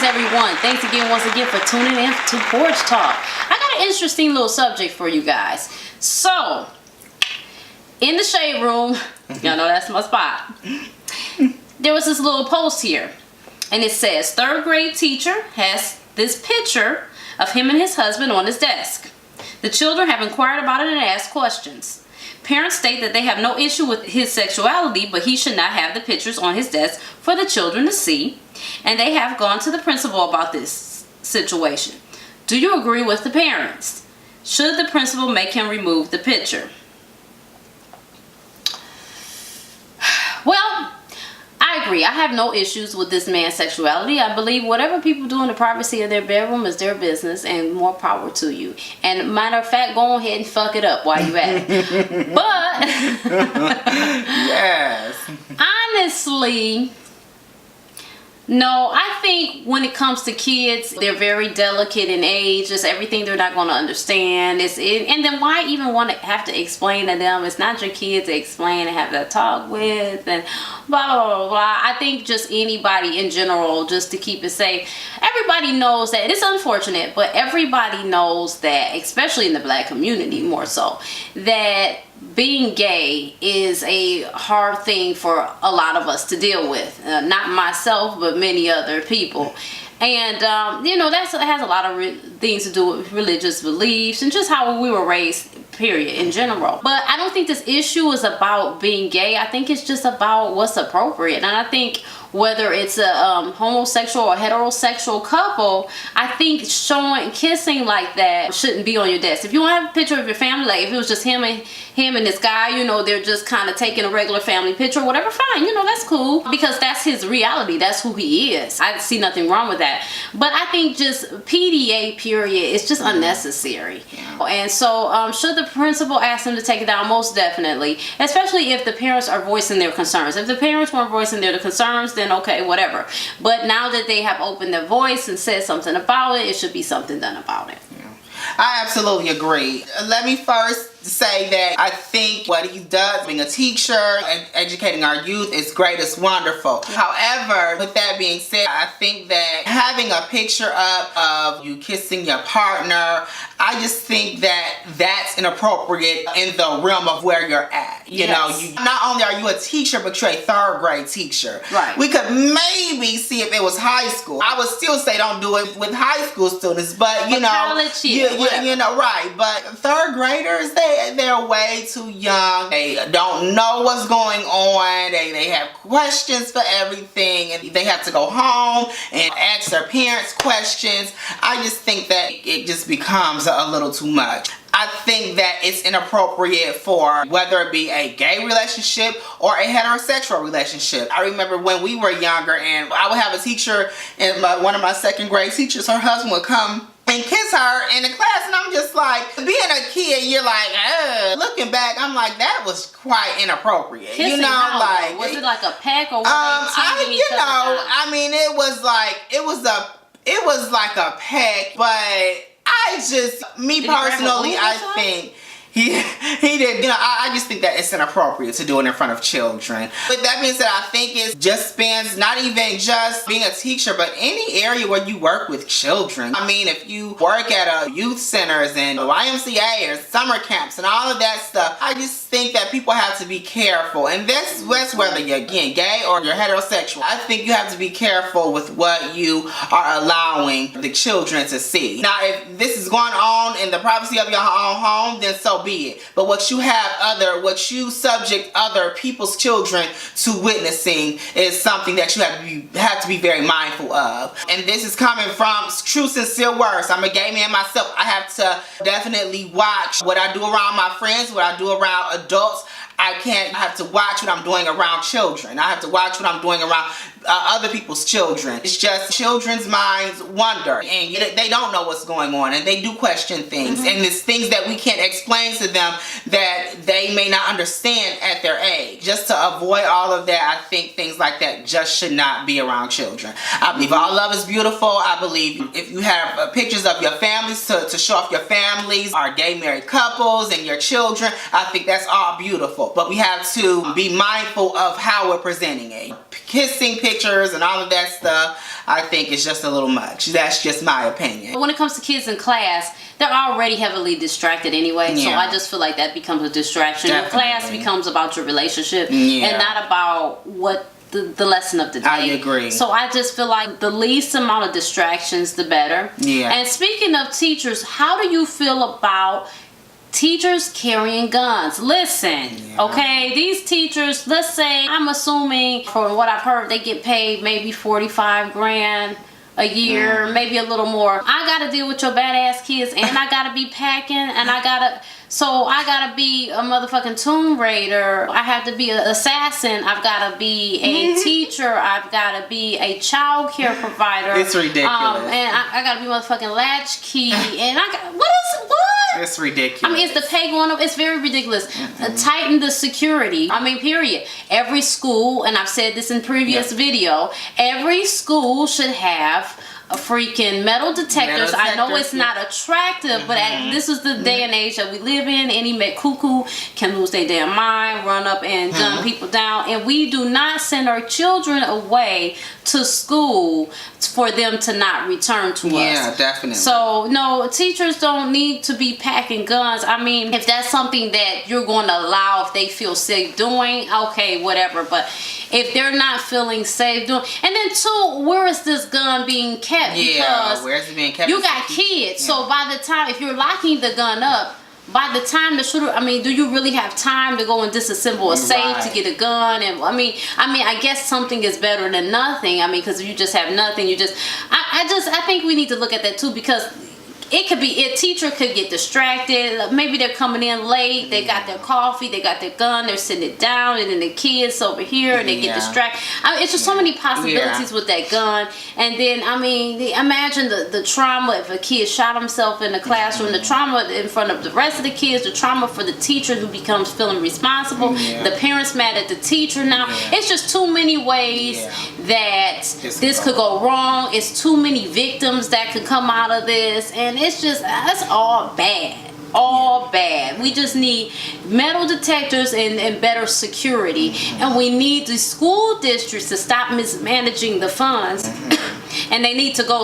everyone. Thanks again once again for tuning in to Porch Talk. I got an interesting little subject for you guys. So, in the shade room, y'all know that's my spot, there was this little post here. And it says, 3rd grade teacher has this picture of him and his husband on his desk. The children have inquired about it and asked questions. Parents state that they have no issue with his sexuality, but he should not have the pictures on his desk for the children to see. And they have gone to the principal about this situation. Do you agree with the parents? Should the principal make him remove the picture? Well, I agree. I have no issues with this man's sexuality. I believe whatever people do in the privacy of their bedroom is their business, and more power to you. And matter of fact, go ahead and fuck it up while you at it. But yes, honestly, no, I think when it comes to kids, they're very delicate in age. It's everything they're not going to understand. And then why even want to have to explain to them? It's not your kids to explain and have that talk with and blah, blah, blah, blah. I think just anybody in general, just to keep it safe. Everybody knows that. It's unfortunate, but everybody knows that, especially in the black community more so, that being gay is a hard thing for a lot of us to deal with. Not myself, but many other people. And, you know, that has a lot of things to do with religious beliefs and just how we were raised, period, in general. But I don't think this issue is about being gay. I think it's just about what's appropriate. And I think whether it's a homosexual or heterosexual couple, I think kissing like that shouldn't be on your desk. If you want to have a picture of your family, like if it was just him and this guy, you know, they're just kind of taking a regular family picture or whatever, fine, you know, that's cool, because that's his reality, that's who he is. I see nothing wrong with that. But I think just PDA period is just unnecessary. And so should the principal ask him to take it down? Most definitely, especially if the parents are voicing their concerns. If the parents weren't voicing their concerns, then okay, whatever. But now that they have opened their voice and said something about it, it should be something done about it. I absolutely agree. Let me first say that I think what he does, being a teacher and educating our youth, is great, it's wonderful. However, with that being said, I think that having a picture up of you kissing your partner, I just think that that's inappropriate in the realm of where you're at. You know, not only are you a teacher, but you're a 3rd grade teacher. Right. We could maybe see if it was high school. I would still say don't do it with high school students, but you know, college, you know, right. But 3rd graders, they're way too young. They don't know what's going on. They have questions for everything, and they have to go home and ask their parents questions. I just think that it just becomes a little too much. I think that it's inappropriate for whether it be a gay relationship or a heterosexual relationship. I remember when we were younger, and I would have a teacher, and one of my 2nd grade teachers, her husband would come and kiss her in the class, and I'm just like, being a kid, you're like, ugh. Looking back, I'm like, that was quite inappropriate. Kissing, you know, how? like, was it like a peck or was I mean, it was like a peck, but me personally, I think he did, you know, I just think that it's inappropriate to do it in front of children. With that being said, I think it just spans not even just being a teacher, but any area where you work with children. I mean, if you work at youth centers and YMCA or summer camps and all of that stuff, I just think that people have to be careful. And that's whether you're gay or you're heterosexual. I think you have to be careful with what you are allowing the children to see. Now, if this is going on in the privacy of your own home, then so be it. But what you subject other people's children to witnessing is something that you have to be very mindful of. And this is coming from true, sincere words. I'm a gay man myself. I have to definitely watch what I do around my friends, what I do around adults. I have to watch what I'm doing around children. I have to watch what I'm doing around other people's children. It's just children's minds wonder, and they don't know what's going on, and they do question things, and it's things that we can't explain to them that they may not understand at their age. Just to avoid all of that, I think things like that just should not be around children. I believe all love is beautiful. I believe if you have pictures of your families to show off your families, our gay married couples and your children, I think that's all beautiful. But we have to be mindful of how we're presenting it. Kissing pictures pictures and all of that stuff, I think is just a little much. That's just my opinion. When it comes to kids in class, they're already heavily distracted anyway, so I just feel like that becomes a distraction. Definitely. Your class becomes about your relationship Yeah. and not about what the lesson of the day. I agree. So I just feel like the least amount of distractions, the better. Yeah. And speaking of teachers, how do you feel about teachers carrying guns? Listen, okay, these teachers, let's say, I'm assuming from what I've heard, they get paid maybe 45 grand a year, maybe a little more. I gotta deal with your badass kids, and I gotta be packing, and I gotta be a motherfucking Tomb Raider. I have to be an assassin. I've gotta be a teacher. I've gotta be a child care provider. It's ridiculous. And I gotta be motherfucking latchkey. And what? It's ridiculous. I mean, is the pay going up? It's very ridiculous. Tighten the security. I mean, period. Every school, and I've said this in previous video, every school should have a freaking metal detectors. I know it's not attractive, but this is the day and age that we live in. Any cuckoo can lose their damn mind, run up and gun people down, and we do not send our children away to school for them to not return to us. Yeah, definitely. So no, teachers don't need to be packing guns. I mean, if that's something that you're going to allow, if they feel safe doing, okay, whatever. But if they're not feeling safe doing, and then two, where is this gun being kept? Yeah, because where's it being kept? You got kids, so by the time, if you're locking the gun up, by the time the shooter, I mean, do you really have time to go and disassemble a safe to get a gun? And I mean, I guess something is better than nothing. I mean, because if you just have nothing, I think we need to look at that too, because it could be, a teacher could get distracted. Maybe they're coming in late, they got their coffee, they got their gun, they're sitting it down, and then the kids over here, and they get distracted. I mean, it's just so many possibilities with that gun. And then, I mean, imagine the trauma if a kid shot himself in the classroom, the trauma in front of the rest of the kids, the trauma for the teacher who becomes feeling responsible, the parents mad at the teacher now. It's just too many ways that this could go wrong. It's too many victims that could come out of this, and it's just, that's all bad. All bad. We just need metal detectors and better security, and we need the school districts to stop mismanaging the funds and they need to go,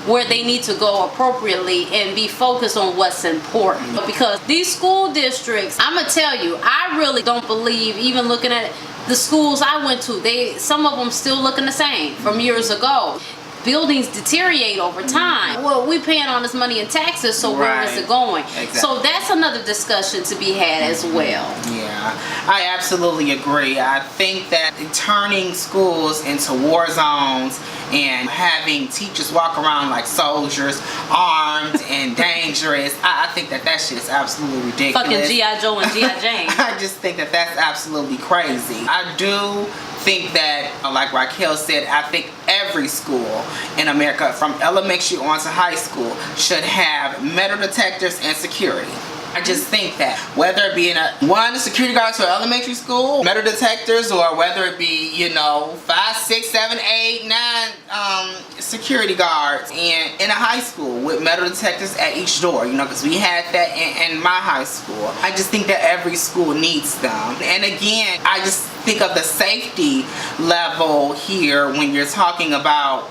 where they need to go appropriately and be focused on what's important. Because these school districts, I'm gonna tell you, I really don't believe, even looking at the schools I went to, some of them still looking the same from years ago. Buildings deteriorate over time. Well, we paying all this money in taxes, so where is it going? Exactly. So that's another discussion to be had as well. Yeah, I absolutely agree. I think that turning schools into war zones and having teachers walk around like soldiers, armed and dangerous, I think that shit is absolutely ridiculous. Fucking G.I. Joe and G.I. Jane. I just think that that's absolutely crazy. I do think that, like Raquel said, I think every school in America, from elementary on to high school, should have metal detectors and security. I just think that whether it be one security guard to an elementary school, metal detectors, or whether it be 5, 6, 7, 8, 9 security guards in a high school with metal detectors at each door, because we had that in my high school. I just think that every school needs them. And again, I just think of the safety level here when you're talking about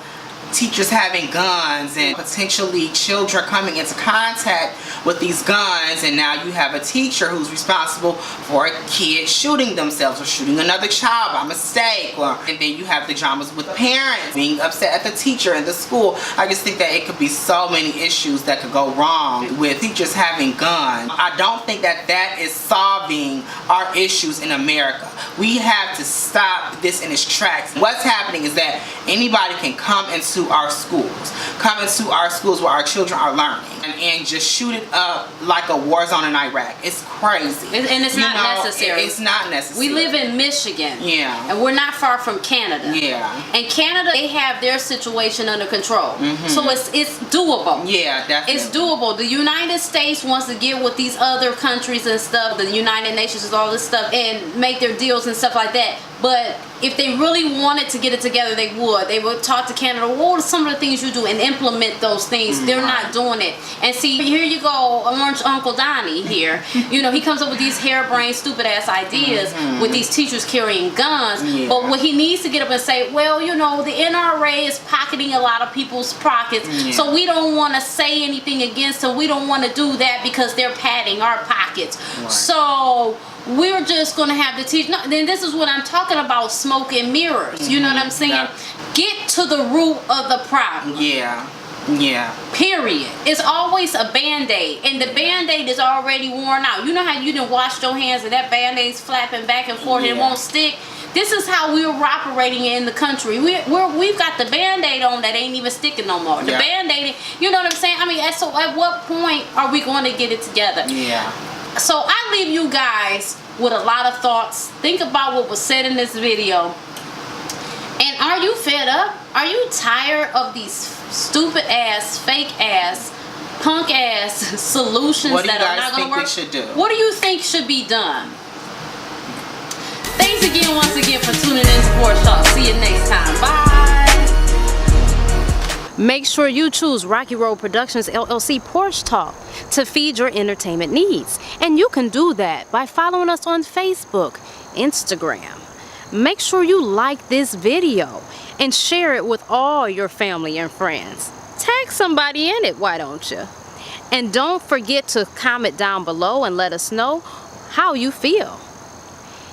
teachers having guns and potentially children coming into contact with these guns, and now you have a teacher who's responsible for a kid shooting themselves or shooting another child by mistake, and then you have the dramas with parents being upset at the teacher in the school. I just think that it could be so many issues that could go wrong with teachers having guns. I don't think that is solving our issues in America. We have to stop this in its tracks. What's happening is that anybody can come into our schools where our children are learning and just shoot it up like a war zone in Iraq. It's crazy. And it's not necessary. It's not necessary. We live in Michigan. Yeah. And we're not far from Canada. Yeah. And Canada, they have their situation under control. So it's doable. Yeah, definitely. It's doable. The United States wants to get with these other countries and stuff, the United Nations and all this stuff, and make their deals and stuff like that. But if they really wanted to get it together, they would. They would talk to Canada. What are some of the things you do and implement those things? They're not doing it. And see, here you go, Orange Uncle Donnie here. You know, he comes up with these harebrained, stupid ass ideas with these teachers carrying guns. But what he needs to get up and say, well, you know, the NRA is pocketing a lot of people's pockets, so we don't want to say anything against them. We don't want to do that because they're padding our pockets. So we're just going to have to teach. No, then this is what I'm talking about, smoke and mirrors. You know what I'm saying? Get to the root of the problem. Period. It's always a Band-Aid, and the Band-Aid is already worn out. You know how you done washed your hands and that Band-Aid's flapping back and forth and it won't stick? This is how we're operating in the country. We've got the Band-Aid on that ain't even sticking no more. The Band-Aid, you know what I'm saying? I mean, so at what point are we going to get it together? So I leave you guys with a lot of thoughts. Think about what was said in this video. And are you fed up? Are you tired of these stupid ass, fake ass, punk ass solutions that are not going to work? What do you think should be done? Thanks again, once again, for tuning in to Porch Talk. See you next time. Bye. Make sure you choose Rocky Road Productions LLC Porch Talk to feed your entertainment needs. And you can do that by following us on Facebook, Instagram. Make sure you like this video and share it with all your family and friends. Tag somebody in it, why don't you? And don't forget to comment down below and let us know how you feel.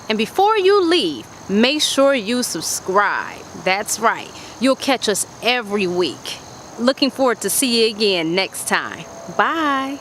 And before you leave, make sure you subscribe. That's right. You'll catch us every week. Looking forward to see you again next time. Bye.